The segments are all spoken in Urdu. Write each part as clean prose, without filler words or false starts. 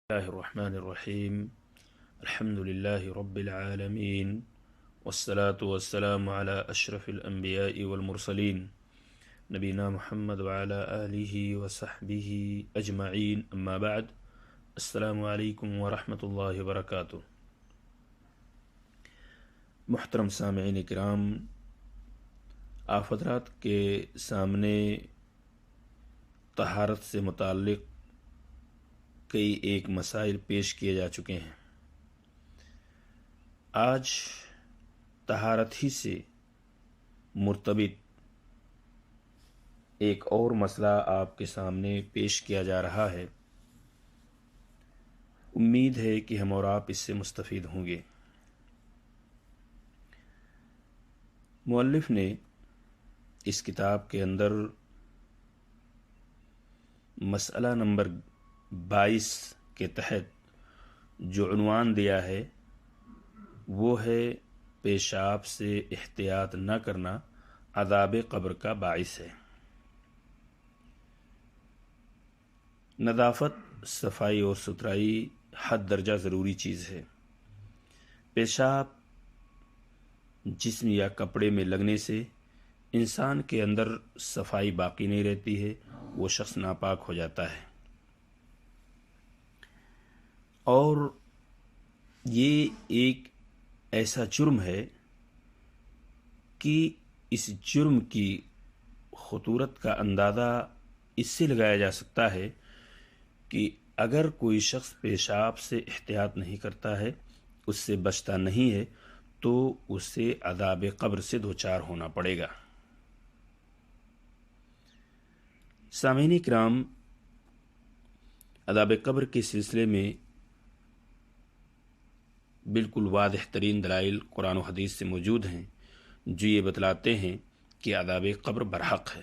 الله الرحمن الرحيم الحمد لله رب العالمين والصلاة والسلام على أشرف الأنبياء والمرسلين نبينا محمد وعلى آله وصحبه أجمعين أما بعد السلام عليكم ورحمة الله وبركاته۔ محترم سامعین کرام، آپ حضرات کے سامنے طہارت سے متعلق کئی ایک مسائل پیش کیے جا چکے ہیں۔ آج طہارت ہی سے مرتبط ایک اور مسئلہ آپ کے سامنے پیش کیا جا رہا ہے۔ امید ہے کہ ہم اور آپ اس سے مستفید ہوں گے۔ مؤلف نے اس کتاب کے اندر مسئلہ نمبر 22 کے تحت جو عنوان دیا ہے وہ ہے پیشاب سے احتیاط نہ کرنا عذاب قبر کا باعث ہے۔ نظافت، صفائی اور ستھرائی حد درجہ ضروری چیز ہے۔ پیشاب جسم یا کپڑے میں لگنے سے انسان کے اندر صفائی باقی نہیں رہتی ہے، وہ شخص ناپاک ہو جاتا ہے۔ اور یہ ایک ایسا جرم ہے کہ اس جرم کی خطورت کا اندازہ اس سے لگایا جا سکتا ہے کہ اگر کوئی شخص پیشاب سے احتیاط نہیں کرتا ہے، اس سے بچتا نہیں ہے، تو اسے عذاب قبر سے دوچار ہونا پڑے گا۔ سامعین کرام، عذاب قبر کے سلسلے میں بالکل واضح ترین دلائل قرآن و حدیث سے موجود ہیں جو یہ بتلاتے ہیں کہ عذاب قبر برحق ہے،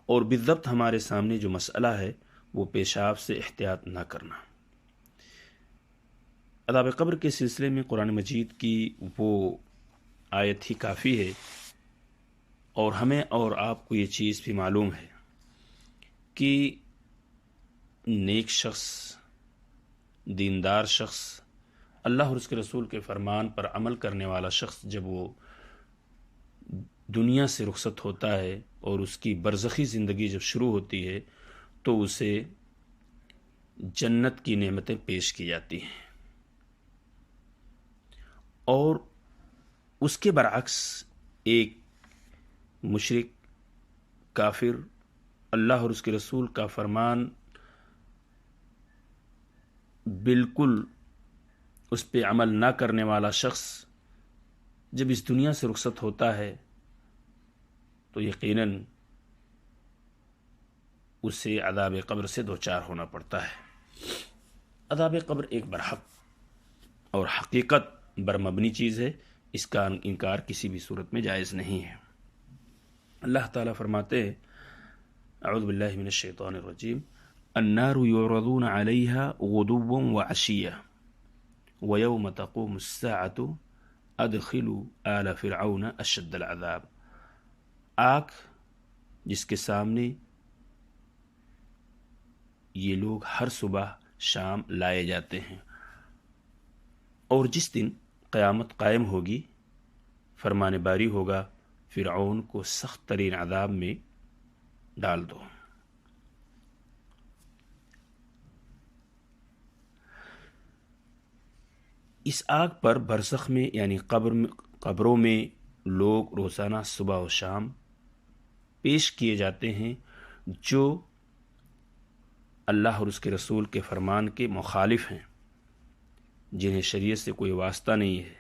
اور بالضبط ہمارے سامنے جو مسئلہ ہے وہ پیشاب سے احتیاط نہ کرنا۔ عذاب قبر کے سلسلے میں قرآن مجید کی وہ آیت ہی کافی ہے، اور ہمیں اور آپ کو یہ چیز بھی معلوم ہے کہ نیک شخص، دیندار شخص، اللہ اور اس کے رسول کے فرمان پر عمل کرنے والا شخص جب وہ دنیا سے رخصت ہوتا ہے اور اس کی برزخی زندگی جب شروع ہوتی ہے تو اسے جنت کی نعمتیں پیش کی جاتی ہیں، اور اس کے برعکس ایک مشرک، کافر، اللہ اور اس کے رسول کا فرمان بالکل اس پہ عمل نہ کرنے والا شخص جب اس دنیا سے رخصت ہوتا ہے تو یقیناً اسے عذاب قبر سے دوچار ہونا پڑتا ہے۔ عذاب قبر ایک برحق اور حقیقت بر مبنی چیز ہے، اس کا انکار کسی بھی صورت میں جائز نہیں ہے۔ اللہ تعالیٰ فرماتے ہیں، اعوذ باللہ من الشیطان الرجیم، النار یعرضون علیہا غدوا وعشیا وَيَوْمَ تَقُومُ السَّاعَةُ أَدْخِلُوا آلَ فِرْعَوْنَ أَشَدَّ الْعَذَابِ، آگ جس کے سامنے یہ لوگ ہر صبح شام لائے جاتے ہیں، اور جس دن قیامت قائم ہوگی، فرمان باری ہوگا، فرعون کو سخت ترین عذاب میں ڈال دو۔ اس آگ پر برزخ میں یعنی قبروں میں لوگ روزانہ صبح و شام پیش کیے جاتے ہیں جو اللہ اور اس کے رسول کے فرمان کے مخالف ہیں، جنہیں شریعت سے کوئی واسطہ نہیں ہے۔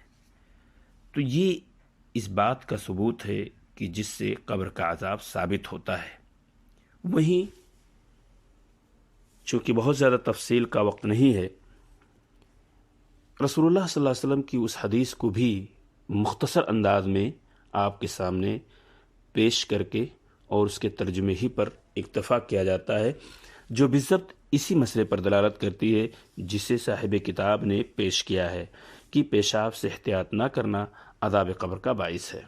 تو یہ اس بات کا ثبوت ہے کہ جس سے قبر کا عذاب ثابت ہوتا ہے۔ وہیں چونکہ بہت زیادہ تفصیل کا وقت نہیں ہے، رسول اللہ صلی اللہ علیہ وسلم کی اس حدیث کو بھی مختصر انداز میں آپ کے سامنے پیش کر کے اور اس کے ترجمے ہی پر اکتفا کیا جاتا ہے، جو بالضبط اسی مسئلے پر دلالت کرتی ہے جسے صاحب کتاب نے پیش کیا ہے کہ پیشاب سے احتیاط نہ کرنا عذاب قبر کا باعث ہے۔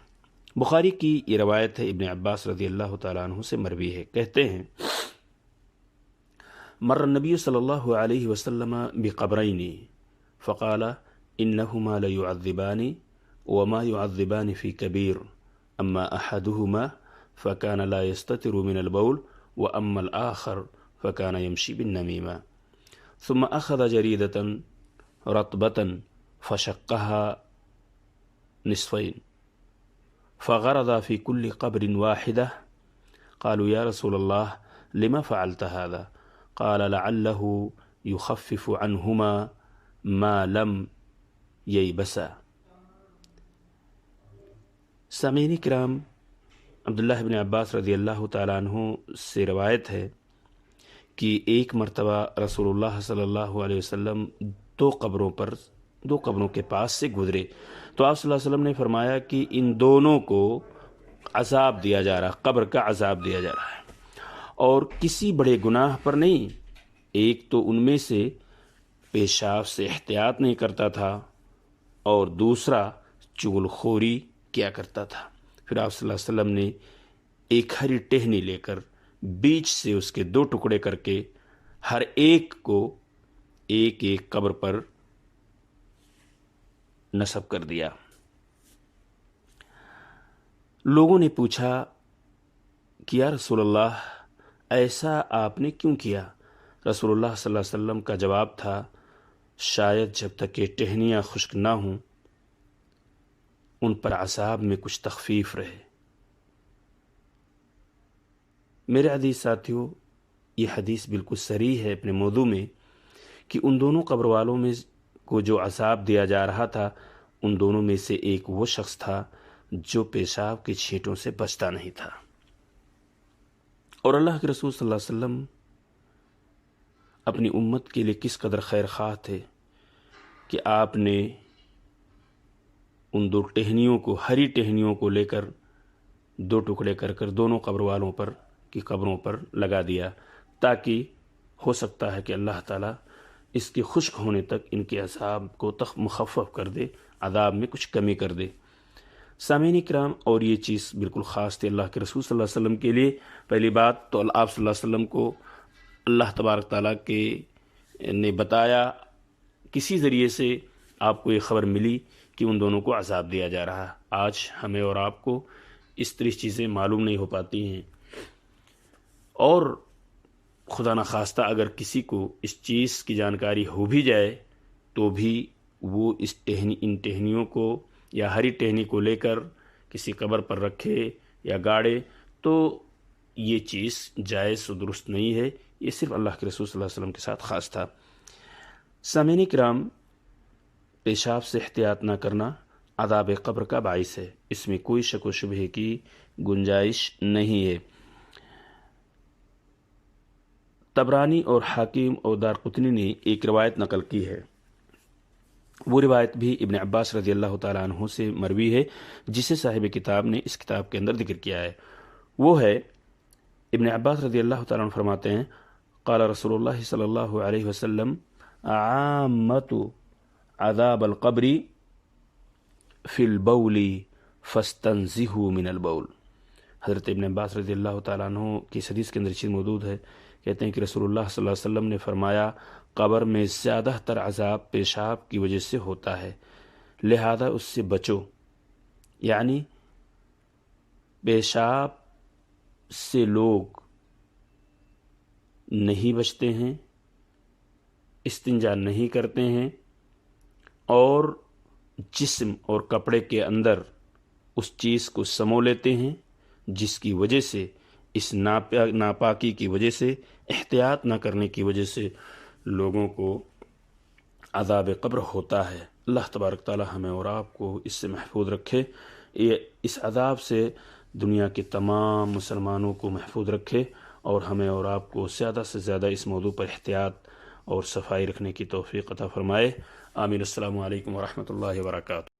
بخاری کی یہ روایت ہے، ابن عباس رضی اللہ تعالیٰ عنہ سے مروی ہے، کہتے ہیں، مر النبي صلى الله عليه وسلم بقبرين فقال إنهما ليعذبان وما يعذبان في كبير أما أحدهما فكان لا يستتر من البول وأما الآخر فكان يمشي بالنميمة ثم أخذ جريدة رطبة فشقها نصفين فغرض في كل قبر واحدة قالوا يا رسول الله لما فعلت هذا قال لعله يخفف عنهما ما لم ييبسا۔ سامعین کرام، عبداللہ ابن عباس رضی اللہ تعالیٰ عنہ سے روایت ہے کہ ایک مرتبہ رسول اللہ صلی اللہ علیہ وسلم دو قبروں کے پاس سے گزرے تو آپ صلی اللہ علیہ وسلم نے فرمایا کہ ان دونوں کو عذاب دیا جا رہا، قبر کا عذاب دیا جا رہا ہے، اور کسی بڑے گناہ پر نہیں۔ ایک تو ان میں سے پیشاب سے احتیاط نہیں کرتا تھا اور دوسرا چغل خوری کیا کرتا تھا۔ پھر آپ صلی اللہ علیہ وسلم نے ایک ہری ٹہنی لے کر بیچ سے اس کے دو ٹکڑے کر کے ہر ایک کو ایک ایک قبر پر نصب کر دیا۔ لوگوں نے پوچھا کہ یا رسول اللہ ایسا آپ نے کیوں کیا؟ رسول اللہ صلی اللہ علیہ وسلم کا جواب تھا شاید جب تک یہ ٹہنیاں خشک نہ ہوں ان پر عذاب میں کچھ تخفیف رہے۔ میرے عزیز ساتھیوں، یہ حدیث بالکل صریح ہے اپنے موضوع میں کہ ان دونوں قبر والوں میں کو جو عذاب دیا جا رہا تھا ان دونوں میں سے ایک وہ شخص تھا جو پیشاب کی چھینٹوں سے بچتا نہیں تھا، اور اللہ کے رسول صلی اللہ علیہ وسلم اپنی امت کے لیے کس قدر خیر خواہ تھے کہ آپ نے ان دو ٹہنیوں کو، ہری ٹہنیوں کو لے کر دو ٹکڑے کر کر دونوں قبر والوں پر کی قبروں پر لگا دیا تاکہ ہو سکتا ہے کہ اللہ تعالیٰ اس کے خشک ہونے تک ان کے عذاب کو مخفف کر دے، عذاب میں کچھ کمی کر دے۔ سامعین کرام، اور یہ چیز بالکل خاص تھی اللہ کے رسول صلی اللہ علیہ وسلم کے لیے۔ پہلی بات تو آپ صلی اللہ علیہ وسلم کو اللہ تبارک تعالیٰ کے نے بتایا، کسی ذریعے سے آپ کو یہ خبر ملی کہ ان دونوں کو عذاب دیا جا رہا ہے۔ آج ہمیں اور آپ کو اس طرح چیزیں معلوم نہیں ہو پاتی ہیں، اور خدا نخواستہ اگر کسی کو اس چیز کی جانکاری ہو بھی جائے تو بھی وہ ان ٹہنیوں کو یا ہری ٹہنی کو لے کر کسی قبر پر رکھے یا گاڑے تو یہ چیز جائز و درست نہیں ہے۔ یہ صرف اللہ کے رسول صلی اللہ علیہ وسلم کے ساتھ خاص تھا۔ سامعین کرام، پیشاب سے احتیاط نہ کرنا عذاب قبر کا باعث ہے، اس میں کوئی شک و شبہ کی گنجائش نہیں ہے۔ طبرانی اور حاکم اور دارقطنی نے ایک روایت نقل کی ہے، وہ روایت بھی ابن عباس رضی اللہ تعالیٰ عنہ سے مروی ہے جسے صاحب کتاب نے اس کتاب کے اندر ذکر کیا ہے۔ وہ ہے ابن عباس رضی اللہ تعالیٰ عنہ فرماتے ہیں قال رسول اللہ صلی اللہ علیہ وسلم عامت عذاب القبر فی البول فاستنزہوا من البول۔ حضرت ابن عباس رضی اللہ تعالیٰ عنہ کی حدیث کے اندر چیز موجود ہے، کہتے ہیں کہ رسول اللہ صلی اللہ علیہ وسلم نے فرمایا قبر میں زیادہ تر عذاب پیشاب کی وجہ سے ہوتا ہے، لہذا اس سے بچو۔ یعنی پیشاب سے لوگ نہیں بچتے ہیں، استنجا نہیں کرتے ہیں، اور جسم اور کپڑے کے اندر اس چیز کو سمو لیتے ہیں جس کی وجہ سے، اس ناپاکی کی وجہ سے، احتیاط نہ کرنے کی وجہ سے لوگوں کو عذاب قبر ہوتا ہے۔ اللہ تبارک تعالی ہمیں اور آپ کو اس سے محفوظ رکھے، اس عذاب سے دنیا کے تمام مسلمانوں کو محفوظ رکھے، اور ہمیں اور آپ کو زیادہ سے زیادہ اس موضوع پر احتیاط اور صفائی رکھنے کی توفیق عطا فرمائے۔ آمین۔ السلام علیکم ورحمۃ اللہ وبرکاتہ۔